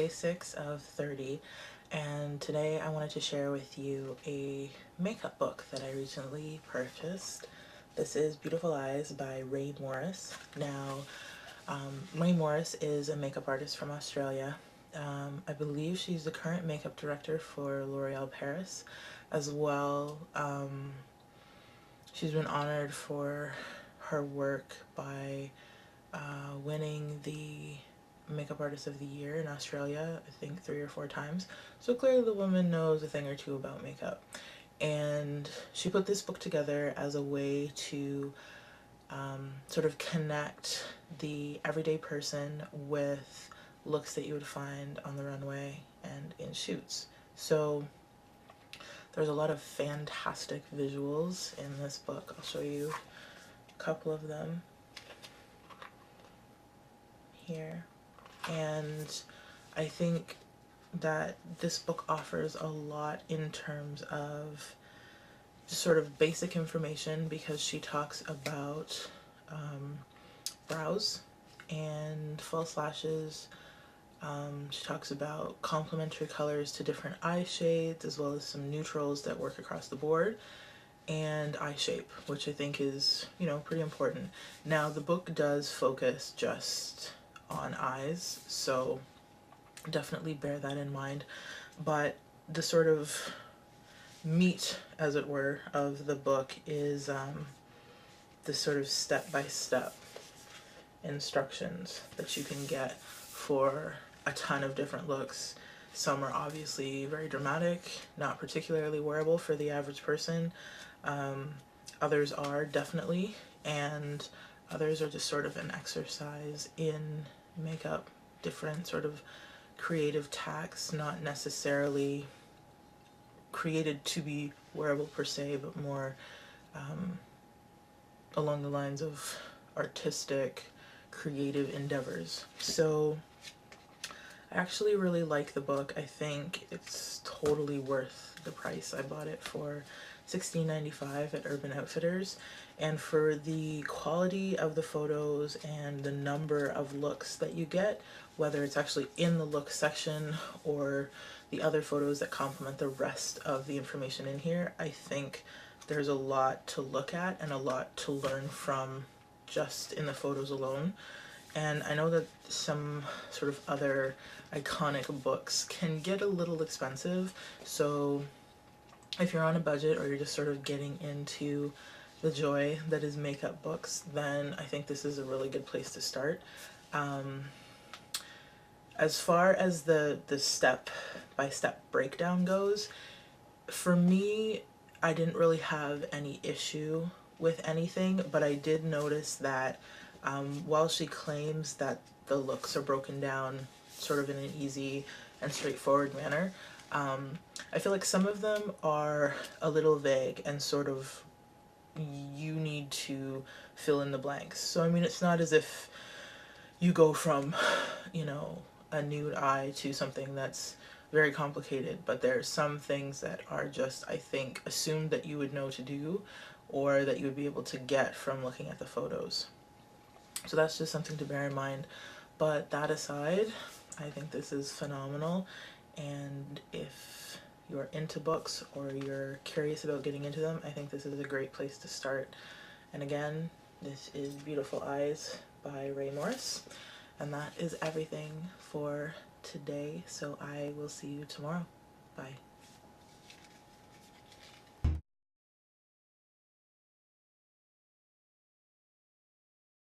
day 6 of 30, and today I wanted to share with you a makeup book that I recently purchased. This is Beautiful Eyes by Rae Morris. Now, Rae Morris is a makeup artist from Australia. I believe she's the current makeup director for L'Oreal Paris as well. She's been honored for her work by winning the Makeup Artist of the Year in Australia, I think 3 or 4 times. So clearly the woman knows a thing or two about makeup. And she put this book together as a way to sort of connect the everyday person with looks that you would find on the runway and in shoots. So there's a lot of fantastic visuals in this book. I'll show you a couple of them here. And I think that this book offers a lot in terms of just sort of basic information, because she talks about brows and false lashes. She talks about complementary colors to different eye shades, as well as some neutrals that work across the board, and eye shape, which I think is, you know, pretty important. Now, the book does focus just on eyes, so definitely bear that in mind, but the sort of meat, as it were, of the book is the sort of step-by-step instructions that you can get for a ton of different looks. Some are obviously very dramatic, not particularly wearable for the average person. Others are definitely, and others are just sort of an exercise in makeup, different sort of creative tacks, not necessarily created to be wearable per se, but more along the lines of artistic, creative endeavors. So I actually really like the book. I think it's totally worth the price. I bought it for $16.95 at Urban Outfitters, and for the quality of the photos and the number of looks that you get, whether it's actually in the look section or the other photos that complement the rest of the information in here, I think there's a lot to look at and a lot to learn from just in the photos alone. And I know that some sort of other iconic books can get a little expensive, so if you're on a budget or you're just sort of getting into the joy that is makeup books, then I think this is a really good place to start. As far as the step-by-step breakdown goes, for me, I didn't really have any issue with anything, but I did notice that while she claims that the looks are broken down sort of in an easy and straightforward manner, I feel like some of them are a little vague and sort of you need to fill in the blanks. So I mean, it's not as if you go from, you know, a nude eye to something that's very complicated, but there are some things that are just, I think, assumed that you would know to do, or that you would be able to get from looking at the photos. So that's just something to bear in mind. But that aside, I think this is phenomenal, and if you're into books or you're curious about getting into them, I think this is a great place to start. And again, this is Beautiful Eyes by Rae Morris, and that is everything for today, so I will see you tomorrow. Bye.